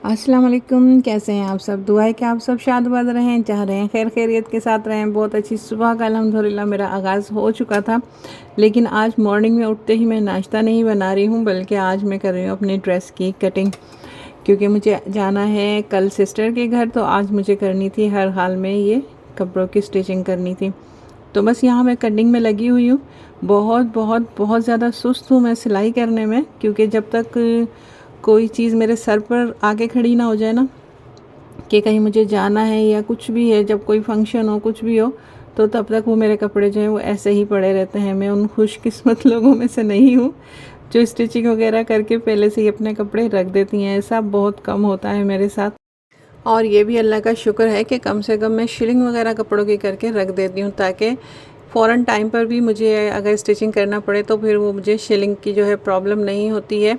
अस्सलाम वालेकुम। कैसे हैं आप सब? दुआ है कि आप सब शाद-बाद रहें, चाह रहे हैं खैर खैरियत के साथ रहें। बहुत अच्छी सुबह का अल्हम्दुलिल्लाह मेरा आगाज़ हो चुका था, लेकिन आज मॉर्निंग में उठते ही मैं नाश्ता नहीं बना रही हूँ, बल्कि आज मैं कर रही हूँ अपनी ड्रेस की कटिंग, क्योंकि मुझे जाना है कल सिस्टर के घर। तो आज मुझे करनी थी, हर हाल में ये कपड़ों की स्टिचिंग करनी थी। तो बस यहाँ मैं कटिंग में लगी हुई हूँ। बहुत बहुत बहुत ज़्यादा सुस्त हूँ मैं सिलाई करने में, क्योंकि जब तक कोई चीज़ मेरे सर पर आके खड़ी ना हो जाए ना, कि कहीं मुझे जाना है या कुछ भी है, जब कोई फंक्शन हो कुछ भी हो, तो तब तक वो मेरे कपड़े जो हैं वो ऐसे ही पड़े रहते हैं। मैं उन खुशकिस्मत लोगों में से नहीं हूँ जो स्टिचिंग वगैरह करके पहले से ही अपने कपड़े रख देती हैं। ऐसा बहुत कम होता है मेरे साथ। और ये भी अल्लाह का शुक्र है कि कम से कम मैं शिलिंग वगैरह कपड़ों की करके रख देती हूँ, ताकि फ़ौरन टाइम पर भी मुझे अगर स्टिचिंग करना पड़े तो फिर वो मुझे शिलिंग की जो है प्रॉब्लम नहीं होती है।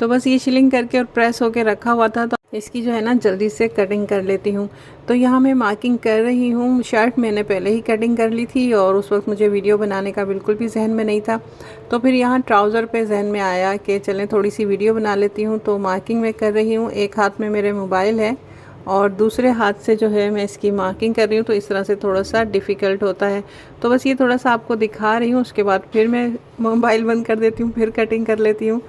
तो बस ये शिलिंग करके और प्रेस होके रखा हुआ था, तो इसकी जो है ना जल्दी से कटिंग कर लेती हूँ। तो यहाँ मैं मार्किंग कर रही हूँ। शर्ट मैंने पहले ही कटिंग कर ली थी और उस वक्त मुझे वीडियो बनाने का बिल्कुल भी जहन में नहीं था। तो फिर यहाँ ट्राउज़र पे जहन में आया कि चलें थोड़ी सी वीडियो बना लेती हूँ, तो मार्किंग मैं कर रही हूँ। एक हाथ में मेरे मोबाइल है और दूसरे हाथ से जो है मैं इसकी मार्किंग कर रही हूँ, तो इस तरह से थोड़ा सा डिफ़िकल्ट होता है। तो बस ये थोड़ा सा आपको दिखा रही हूँ, उसके बाद फिर मैं मोबाइल बंद कर देती हूँ, फिर कटिंग कर लेती हूँ।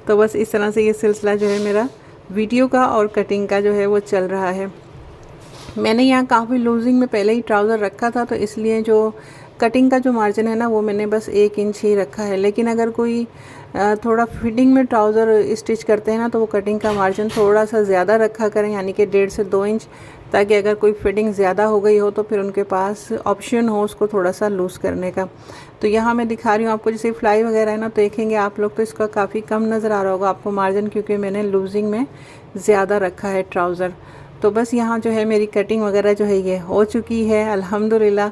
तो बस इस तरह से ये सिलसिला जो है मेरा वीडियो का और कटिंग का जो है वो चल रहा है। मैंने यहाँ काफ़ी लूजिंग में पहले ही ट्राउज़र रखा था, तो इसलिए जो कटिंग का जो मार्जिन है ना वो मैंने बस 1 इंच ही रखा है। लेकिन अगर कोई थोड़ा फिटिंग में ट्राउज़र स्टिच करते हैं ना, तो वो कटिंग का मार्जिन थोड़ा सा ज़्यादा रखा करें, यानी कि 1.5 से 2 इंच, ताकि अगर कोई फिटिंग ज़्यादा हो गई हो तो फिर उनके पास ऑप्शन हो उसको थोड़ा सा लूज़ करने का। तो यहाँ मैं दिखा रही हूँ आपको, जैसे फ्लाई वगैरह है ना, तो देखेंगे आप लोग तो इसका काफ़ी कम नज़र आ रहा होगा आपको मार्जिन, क्योंकि मैंने लूजिंग में ज़्यादा रखा है ट्राउज़र। तो बस यहाँ जो है मेरी कटिंग वगैरह जो है ये हो चुकी है अल्हम्दुलिल्लाह।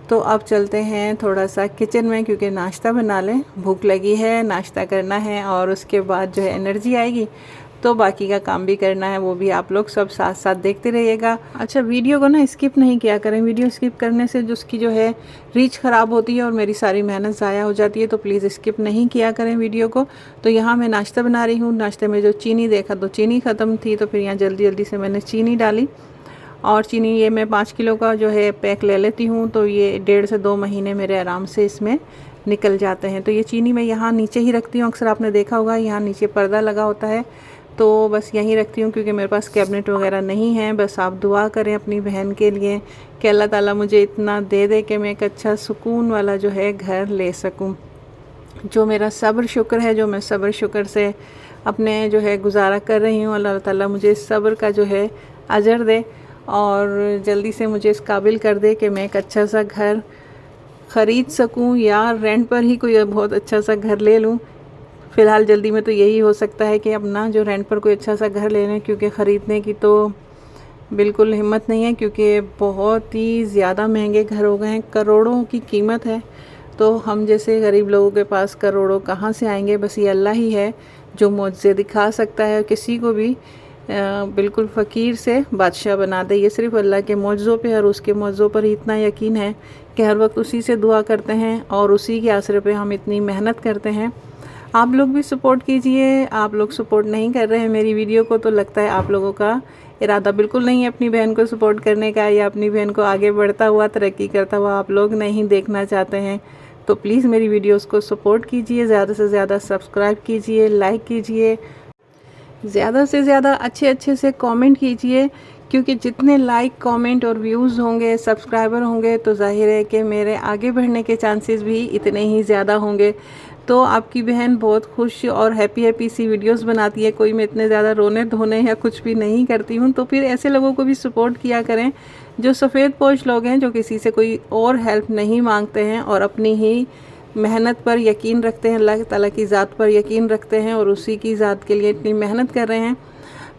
तो अब चलते हैं थोड़ा सा किचन में, क्योंकि नाश्ता बना लें, भूख लगी है, नाश्ता करना है और उसके बाद जो है एनर्जी आएगी तो बाकी का काम भी करना है। वो भी आप लोग सब साथ साथ देखते रहिएगा। अच्छा, वीडियो को ना स्किप नहीं किया करें। वीडियो स्किप करने से जो उसकी जो है रीच ख़राब होती है और मेरी सारी मेहनत ज़ाया हो जाती है, तो प्लीज़ स्किप नहीं किया करें वीडियो को। तो यहाँ मैं नाश्ता बना रही हूँ। नाश्ते में जो चीनी देखा तो चीनी ख़त्म थी, तो फिर यहाँ जल्दी जल्दी से मैंने चीनी डाली। और चीनी ये मैं 5 किलो का जो है पैक ले लेती हूँ, तो ये 1.5 से 2 महीने मेरे आराम से इसमें निकल जाते हैं। तो ये चीनी मैं यहाँ नीचे ही रखती हूँ। अक्सर आपने देखा होगा यहाँ नीचे पर्दा लगा होता है, तो बस यहीं रखती हूँ, क्योंकि मेरे पास कैबिनेट वगैरह नहीं है। बस आप दुआ करें अपनी बहन के लिए कि अल्लाह ताला मुझे इतना दे दे कि मैं एक अच्छा सुकून वाला जो है घर ले सकूँ। जो मेरा सब्र शुक्र है, जो मैं सब्र शुक्र से अपने जो है गुजारा कर रही हूँ, अल्लाह ताला मुझे इस सब्र का जो है अजर दे और जल्दी से मुझे इस काबिल कर दे कि मैं एक अच्छा सा घर ख़रीद सकूं या रेंट पर ही कोई बहुत अच्छा सा घर ले लूं। फ़िलहाल जल्दी में तो यही हो सकता है कि अपना जो रेंट पर कोई अच्छा सा घर ले लें, क्योंकि ख़रीदने की तो बिल्कुल हिम्मत नहीं है, क्योंकि बहुत ही ज़्यादा महंगे घर हो गए हैं। करोड़ों की कीमत है, तो हम जैसे गरीब लोगों के पास करोड़ों कहाँ से आएंगे। बस ये अल्लाह ही है जो मुझसे दिखा सकता है और किसी को भी बिल्कुल फ़कीर से बादशाह बना दे। ये सिर्फ़ अल्लाह के मौजज़ों पे और उसके मौजज़ों पर ही इतना यकीन है कि हर वक्त उसी से दुआ करते हैं और उसी के आसरे पे हम इतनी मेहनत करते हैं। आप लोग भी सपोर्ट कीजिए। आप लोग सपोर्ट नहीं कर रहे हैं मेरी वीडियो को, तो लगता है आप लोगों का इरादा बिल्कुल नहीं है अपनी बहन को सपोर्ट करने का, या अपनी बहन को आगे बढ़ता हुआ तरक्की करता हुआ आप लोग नहीं देखना चाहते हैं। तो प्लीज़ मेरी वीडियोस को सपोर्ट कीजिए, ज़्यादा से ज़्यादा सब्सक्राइब कीजिए, लाइक कीजिए, ज़्यादा से ज़्यादा अच्छे अच्छे से कमेंट कीजिए, क्योंकि जितने लाइक कमेंट और व्यूज़ होंगे, सब्सक्राइबर होंगे, तो जाहिर है कि मेरे आगे बढ़ने के चांसेस भी इतने ही ज़्यादा होंगे। तो आपकी बहन बहुत खुश और हैप्पी सी वीडियोस बनाती है। कोई मैं इतने ज़्यादा रोने धोने या कुछ भी नहीं करती हूँ। तो फिर ऐसे लोगों को भी सपोर्ट किया करें जो सफ़ेद पोश लोग हैं, जो किसी से कोई और हेल्प नहीं मांगते हैं और अपनी ही मेहनत पर यकीन रखते हैं, अल्लाह ताला की ज़ात पर यकीन रखते हैं और उसी की ज़ात के लिए इतनी मेहनत कर रहे हैं।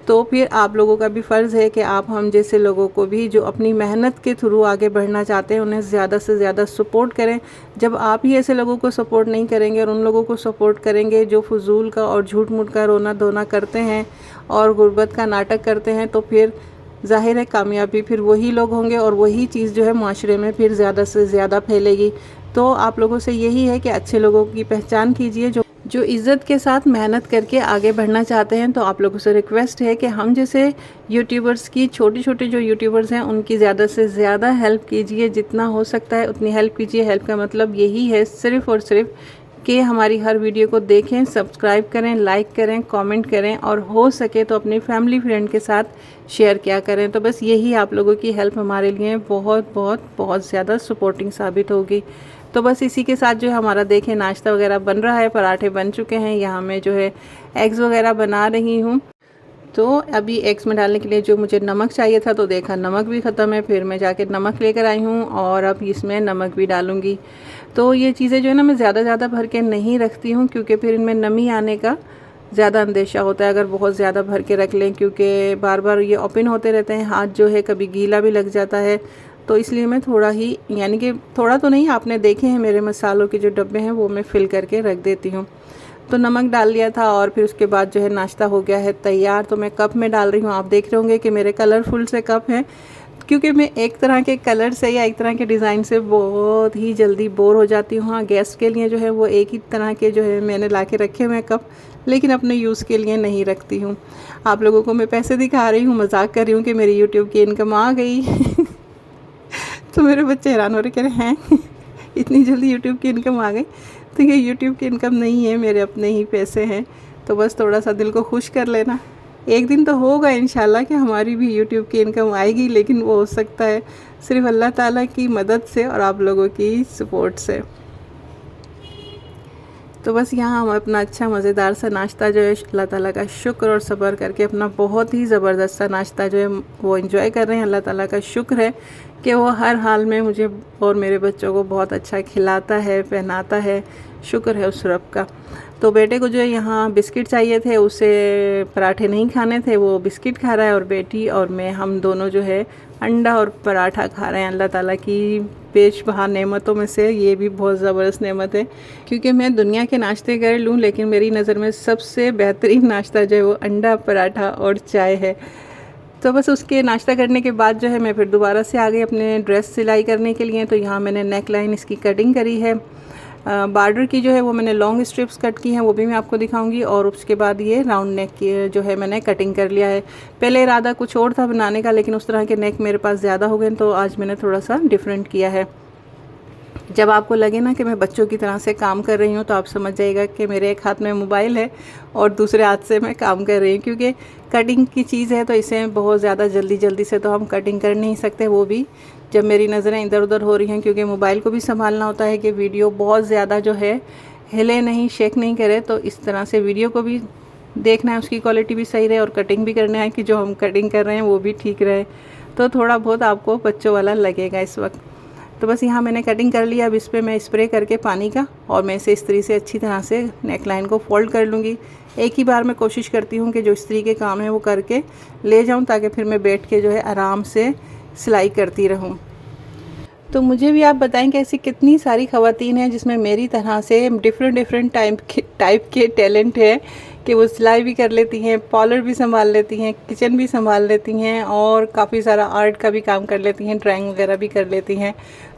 तो फिर आप लोगों का भी फ़र्ज़ है कि आप हम जैसे लोगों को भी जो अपनी मेहनत के थ्रू आगे बढ़ना चाहते हैं, उन्हें ज़्यादा से ज़्यादा सपोर्ट करें। जब आप ही ऐसे लोगों को सपोर्ट नहीं करेंगे और उन लोगों को सपोर्ट करेंगे जो फजूल का और झूठ मूठ का रोना धोना करते हैं और गुर्बत का नाटक करते हैं, तो फिर ज़ाहिर है कामयाबी फिर वही लोग होंगे और वही चीज़ जो है माशरे में फिर ज़्यादा से ज़्यादा फैलेगी। तो आप लोगों से यही है कि अच्छे लोगों की पहचान कीजिए, जो इज़्ज़त के साथ मेहनत करके आगे बढ़ना चाहते हैं, तो आप लोगों से रिक्वेस्ट है कि हम जैसे यूट्यूबर्स की, छोटे-छोटे जो यूट्यूबर्स हैं उनकी ज़्यादा से ज़्यादा हेल्प कीजिए, जितना हो सकता है उतनी हेल्प कीजिए। हेल्प का मतलब यही है सिर्फ़ और सिर्फ कि हमारी हर वीडियो को देखें, सब्सक्राइब करें, लाइक करें, कमेंट करें और हो सके तो अपनी फैमिली फ्रेंड के साथ शेयर किया करें। तो बस यही आप लोगों की हेल्प हमारे लिए बहुत बहुत बहुत ज़्यादा सपोर्टिंग साबित होगी। तो बस इसी के साथ जो है हमारा देखें नाश्ता वगैरह बन रहा है, पराठे बन चुके हैं। यहाँ मैं जो है एग्स वगैरह बना रही हूँ। तो अभी एग्स में डालने के लिए जो मुझे नमक चाहिए था, तो देखा नमक भी ख़त्म है। फिर मैं जाके नमक लेकर आई हूँ और अब इसमें नमक भी डालूँगी। तो ये चीज़ें जो है ना मैं ज़्यादा भर के नहीं रखती हूँ, क्योंकि फिर इनमें नमी आने का ज़्यादा अंदेशा होता है अगर बहुत ज़्यादा भर के रख लें, क्योंकि बार बार ये ओपन होते रहते हैं, हाथ जो है कभी गीला भी लग जाता है। तो इसलिए मैं थोड़ा ही, यानी कि थोड़ा तो नहीं, आपने देखे हैं मेरे मसालों के जो डब्बे हैं वो मैं फ़िल करके रख देती हूँ। तो नमक डाल लिया था और फिर उसके बाद जो है नाश्ता हो गया है तैयार। तो मैं कप में डाल रही हूँ। आप देख रहे होंगे कि मेरे कलरफुल से कप हैं, क्योंकि मैं एक तरह के कलर से या एक तरह के डिज़ाइन से बहुत ही जल्दी बोर हो जाती हूँ। हाँ, गेस्ट के लिए जो है वो एक ही तरह के जो है मैंने ला के रखे हुए हैं कप, लेकिन अपने यूज़ के लिए नहीं रखती हूँ। आप लोगों को मैं पैसे दिखा रही हूँ, मजाक कर रही हूँ कि मेरी यूट्यूब की इनकम आ गई। तो मेरे बच्चे हैरान हो रहे, कह रहे हैं इतनी जल्दी यूट्यूब की इनकम आ गई। तो ये यूट्यूब की इनकम नहीं है, मेरे अपने ही पैसे हैं। तो बस थोड़ा सा दिल को खुश कर लेना। एक दिन तो होगा इंशाल्लाह कि हमारी भी यूट्यूब की इनकम आएगी, लेकिन वो हो सकता है सिर्फ अल्लाह ताला की मदद से और आप लोगों की सपोर्ट से। तो बस यहाँ हम अपना अच्छा मज़ेदार सा नाश्ता जो है अल्लाह ताला का शुक्र और सब्र करके अपना बहुत ही ज़बरदस्त सा नाश्ता जो है वो एंजॉय कर रहे हैं। अल्लाह ताला का शुक्र है कि वो हर हाल में मुझे और मेरे बच्चों को बहुत अच्छा खिलाता है, पहनाता है। शुक्र है उस रब का। तो बेटे को जो है यहाँ बिस्किट चाहिए थे, उसे पराठे नहीं खाने थे, वो बिस्किट खा रहा है। और बेटी और मैं, हम दोनों जो है अंडा और पराठा खा रहे हैं। अल्लाह ताला की बेशबहा नेमतों में से ये भी बहुत ज़बरदस्त नेमत है, क्योंकि मैं दुनिया के नाश्ते कर लूँ, लेकिन मेरी नज़र में सबसे बेहतरीन नाश्ता जो है वो अंडा, पराठा और चाय है। तो बस उसके नाश्ता करने के बाद जो है मैं फिर दोबारा से आ गई अपने ड्रेस सिलाई करने के लिए। तो यहाँ मैंने नेक लाइन इसकी कटिंग करी है। बॉर्डर की जो है वो मैंने लॉन्ग स्ट्रिप्स कट की हैं, वो भी मैं आपको दिखाऊंगी। और उसके बाद ये राउंड नेक की जो है मैंने कटिंग कर लिया है। पहले इरादा कुछ और था बनाने का, लेकिन उस तरह के नेक मेरे पास ज़्यादा हो गए, तो आज मैंने थोड़ा सा डिफरेंट किया है। जब आपको लगे ना कि मैं बच्चों की तरह से काम कर रही हूँ, तो आप समझ जाइएगा कि मेरे एक हाथ में मोबाइल है और दूसरे हाथ से मैं काम कर रही हूँ, क्योंकि कटिंग की चीज़ है तो इसे बहुत ज़्यादा जल्दी से तो हम कटिंग कर नहीं सकते, वो भी जब मेरी नज़रें इधर उधर हो रही हैं, क्योंकि मोबाइल को भी संभालना होता है कि वीडियो बहुत ज़्यादा जो है हिले नहीं, शेक नहीं करे। तो इस तरह से वीडियो को भी देखना है, उसकी क्वालिटी भी सही रहे, और कटिंग भी करना है कि जो हम कटिंग कर रहे हैं वो भी ठीक रहे। तो थोड़ा बहुत आपको बच्चों वाला लगेगा इस वक्त। तो बस यहाँ मैंने कटिंग कर लिया। अब इस पर मैं स्प्रे करके पानी का, और मैं इसे इस्त्री से अच्छी तरह से नेक लाइन को फोल्ड कर लूँगी। एक ही बार मैं कोशिश करती हूँ कि जो इस्त्री के काम है वो करके ले जाऊँ, ताकि फिर मैं बैठ के जो है आराम से सिलाई करती रहूँ। तो मुझे भी आप बताएं कि ऐसी कितनी सारी ख़वातीन हैं जिसमें मेरी तरह से डिफरेंट टाइप के टैलेंट है कि वो सिलाई भी कर लेती हैं, पार्लर भी संभाल लेती हैं, किचन भी संभाल लेती हैं, और काफ़ी सारा आर्ट का भी काम कर लेती हैं, ड्राइंग वगैरह भी कर लेती हैं।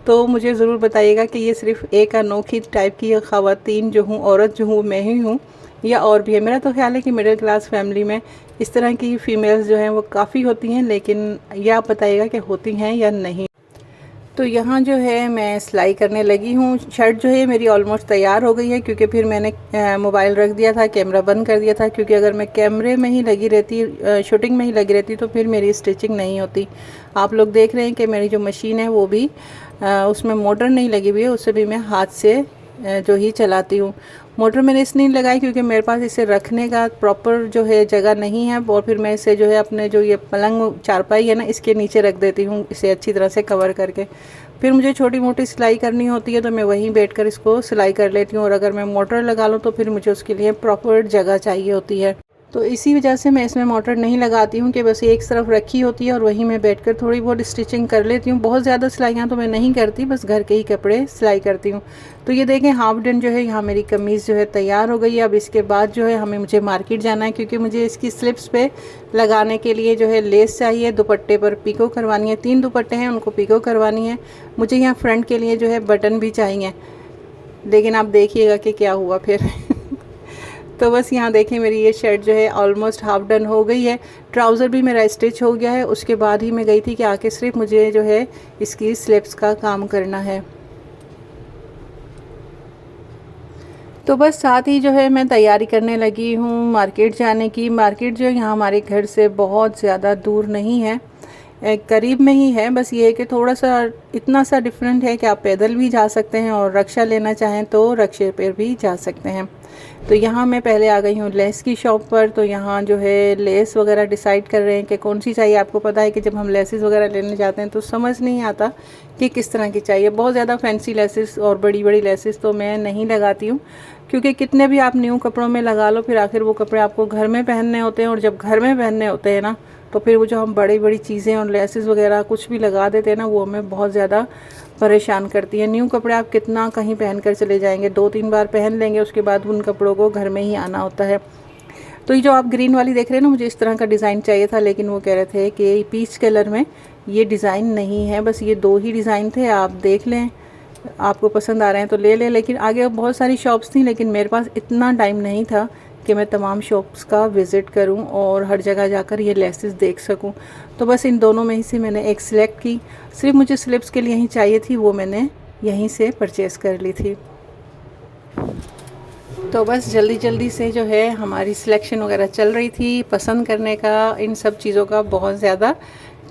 तो मुझे ज़रूर बताइएगा कि ये सिर्फ एक अनोखी टाइप की ख़वातीन जो हूँ, औरत जो हूँ, मैं ही हूँ या और भी है। मेरा तो ख्याल है कि मिडिल क्लास फैमिली में इस तरह की फ़ीमेल्स जो हैं वो काफ़ी होती हैं, लेकिन ये आप बताइएगा कि होती हैं या नहीं। तो यहाँ जो है मैं सिलाई करने लगी हूँ। शर्ट जो है मेरी ऑलमोस्ट तैयार हो गई है, क्योंकि फिर मैंने मोबाइल रख दिया था, कैमरा बंद कर दिया था, क्योंकि अगर मैं कैमरे में ही लगी रहती, शूटिंग में ही लगी रहती, तो फिर मेरी स्टिचिंग नहीं होती। आप लोग देख रहे हैं कि मेरी जो मशीन है वो भी उसमें मोटर नहीं लगी हुई है, उससे भी मैं हाथ से जो ही चलाती हूँ। मोटर मैंने इसलिए लगाई क्योंकि मेरे पास इसे रखने का प्रॉपर जो है जगह नहीं है, और फिर मैं इसे जो है अपने जो ये पलंग चारपाई है ना, इसके नीचे रख देती हूँ, इसे अच्छी तरह से कवर करके। फिर मुझे छोटी मोटी सिलाई करनी होती है तो मैं वहीं बैठकर इसको सिलाई कर लेती हूँ, और अगर मैं मोटर लगा लूँ तो फिर मुझे उसके लिए प्रॉपर जगह चाहिए होती है। तो इसी वजह से मैं इसमें मोटर नहीं लगाती हूँ कि बस एक तरफ रखी होती है और वहीं मैं बैठकर थोड़ी बहुत स्टिचिंग कर लेती हूँ। बहुत ज़्यादा सिलाइयाँ तो मैं नहीं करती, बस घर के ही कपड़े सिलाई करती हूँ। तो ये देखें हाफ डन जो है यहाँ मेरी कमीज़ जो है तैयार हो गई है। अब इसके बाद जो है मुझे मार्केट जाना है, क्योंकि मुझे इसकी स्लिप्स पे लगाने के लिए जो है लेस चाहिए, दुपट्टे पर पिको करवानी है। 3 दुपट्टे हैं, उनको पिको करवानी है। मुझे यहाँ फ्रंट के लिए जो है बटन भी चाहिए, लेकिन आप देखिएगा कि क्या हुआ फिर। तो बस यहाँ देखें मेरी ये शर्ट जो है ऑलमोस्ट हाफ डन हो गई है। ट्राउज़र भी मेरा स्टिच हो गया है। उसके बाद ही मैं गई थी कि आके सिर्फ मुझे जो है इसकी स्लिप्स का काम करना है। तो बस साथ ही जो है मैं तैयारी करने लगी हूँ मार्केट जाने की। मार्केट जो यहाँ हमारे घर से बहुत ज़्यादा दूर नहीं है, करीब में ही है। बस ये है कि थोड़ा सा इतना सा डिफरेंट है कि आप पैदल भी जा सकते हैं और रक्षा लेना चाहें तो रक्षे पर भी जा सकते हैं। तो यहाँ मैं पहले आ गई हूँ लेस की शॉप पर। तो यहाँ जो है लेस वगैरह डिसाइड कर रहे हैं कि कौन सी चाहिए। आपको पता है कि जब हम लेसेस वगैरह लेने जाते हैं तो समझ नहीं आता कि किस तरह की चाहिए। बहुत ज़्यादा फैंसी लेसेस और बड़ी बड़ी लेसेस तो मैं नहीं लगाती हूँ, क्योंकि कितने भी आप न्यू कपड़ों में लगा लो फिर आखिर वो कपड़े आपको घर में पहनने होते हैं। और जब घर में पहनने होते हैं ना तो फिर वो जो हम बड़ी बड़ी चीज़ें और लेसेस वगैरह कुछ भी लगा देते हैं ना, वो हमें बहुत ज़्यादा परेशान करती है। न्यू कपड़े आप कितना कहीं पहन कर चले जाएंगे, 2-3 बार पहन लेंगे, उसके बाद उन कपड़ों को घर में ही आना होता है। तो ये जो आप ग्रीन वाली देख रहे हैं ना, मुझे इस तरह का डिज़ाइन चाहिए था, लेकिन वो कह रहे थे कि पीच कलर में ये डिज़ाइन नहीं है। बस ये 2 ही डिज़ाइन थे, आप देख लें, आपको पसंद आ रहे हैं तो ले लें। लेकिन आगे बहुत सारी शॉप्स थी, लेकिन मेरे पास इतना टाइम नहीं था कि मैं तमाम शॉप्स का विज़िट करूं और हर जगह जाकर ये लेसेस देख सकूं। तो बस इन दोनों में ही से मैंने एक सिलेक्ट की। सिर्फ मुझे स्लिप्स के लिए ही चाहिए थी, वो मैंने यहीं से परचेज़ कर ली थी। तो बस जल्दी जल्दी से जो है हमारी सिलेक्शन वगैरह चल रही थी। पसंद करने का, इन सब चीज़ों का बहुत ज़्यादा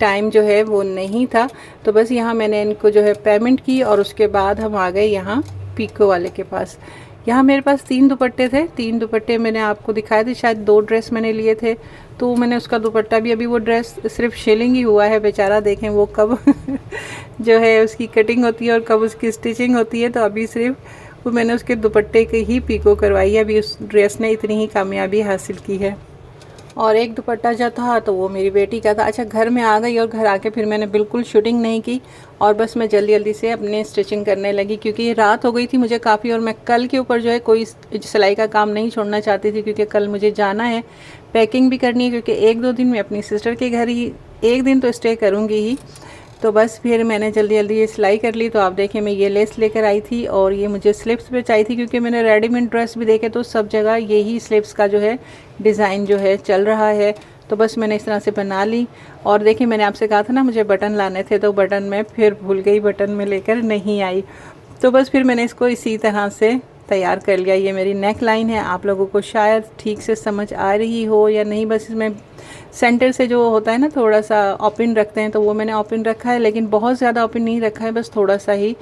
टाइम जो है वो नहीं था। तो बस यहाँ मैंने इनको जो है पेमेंट की और उसके बाद हम आ गए यहाँ पीको वाले के पास। यहाँ मेरे पास 3 दुपट्टे थे। 3 दुपट्टे मैंने आपको दिखाए थे, शायद 2 ड्रेस मैंने लिए थे। तो मैंने उसका दुपट्टा भी, अभी वो ड्रेस सिर्फ शेलिंग ही हुआ है बेचारा, देखें वो कब जो है उसकी कटिंग होती है और कब उसकी स्टिचिंग होती है। तो अभी सिर्फ वो मैंने उसके दुपट्टे की ही पीको करवाई है। अभी उस ड्रेस ने इतनी ही कामयाबी हासिल की है। और एक दुपट्टा जो था तो वो मेरी बेटी का था। अच्छा, घर में आ गई और घर आके फिर मैंने बिल्कुल शूटिंग नहीं की और बस मैं जल्दी जल्दी से अपने स्टिचिंग करने लगी, क्योंकि रात हो गई थी मुझे काफ़ी। और मैं कल के ऊपर जो है कोई सिलाई का काम नहीं छोड़ना चाहती थी, क्योंकि कल मुझे जाना है, पैकिंग भी करनी है, क्योंकि 1-2 दिन मैं अपनी सिस्टर के घर ही 1 दिन तो स्टे करूँगी ही। तो बस फिर मैंने जल्दी जल्दी ये सिलाई कर ली। तो आप देखें मैं ये लेस लेकर आई थी और ये मुझे स्लिप्स पे चाहिए थी, क्योंकि मैंने रेडीमेड ड्रेस भी देखे तो सब जगह यही स्लिप्स का जो है डिज़ाइन जो है चल रहा है। तो बस मैंने इस तरह से बना ली। और देखिए मैंने आपसे कहा था ना मुझे बटन लाने थे, तो बटन मैं फिर भूल गई, बटन में लेकर नहीं आई। तो बस फिर मैंने इसको इसी तरह से तैयार कर लिया। ये मेरी नेक लाइन है, आप लोगों को शायद ठीक से समझ आ रही हो या नहीं। बस इसमें सेंटर से जो होता है ना थोड़ा सा ओपन रखते हैं, तो वो मैंने ओपन रखा है, लेकिन बहुत ज़्यादा ओपन नहीं रखा है, बस थोड़ा सा ही,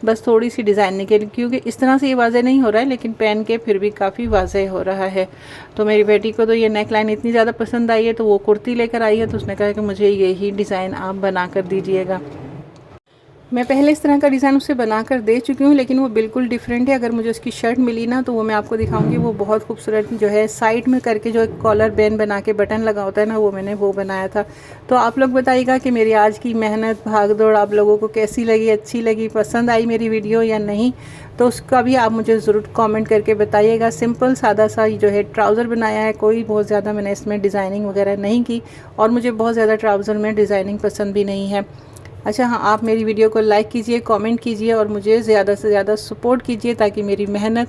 बस थोड़ी सी डिज़ाइन निकली, क्योंकि इस तरह से ये वाज़े नहीं हो रहा है, लेकिन पहन के फिर भी काफ़ी वाज़े हो रहा है। तो मेरी बेटी को तो ये नेक लाइन इतनी ज़्यादा पसंद आई है, तो वो कुर्ती लेकर आई है। तो उसने कहा कि मुझे यही डिज़ाइन आप बना कर दीजिएगा। मैं पहले इस तरह का डिज़ाइन उसे बना कर दे चुकी हूँ, लेकिन वो बिल्कुल डिफरेंट है। अगर मुझे उसकी शर्ट मिली ना तो वो मैं आपको दिखाऊंगी। वो बहुत खूबसूरत जो है साइड में करके जो एक कॉलर बैन बना के बटन लगा होता है ना, वो मैंने वो बनाया था। तो आप लोग बताइएगा कि मेरी आज की मेहनत भाग दौड़ आप लोगों को कैसी लगी, अच्छी लगी, पसंद आई मेरी वीडियो या नहीं। तो उसका भी आप मुझे ज़रूर कॉमेंट करके बताइएगा। सिंपल सादा सा जो है ट्राउज़र बनाया है, कोई बहुत ज़्यादा मैंने इसमें डिज़ाइनिंग वगैरह नहीं की, और मुझे बहुत ज़्यादा ट्राउज़र में डिज़ाइनिंग पसंद भी नहीं है। अच्छा हाँ, आप मेरी वीडियो को लाइक कीजिए, कमेंट कीजिए और मुझे ज़्यादा से ज़्यादा सपोर्ट कीजिए, ताकि मेरी मेहनत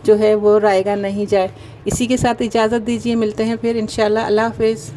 जो है वो रायगा नहीं जाए। इसी के साथ इजाज़त दीजिए, मिलते हैं फिर इंशाल्लाह। अल्लाह हाफ़िज़।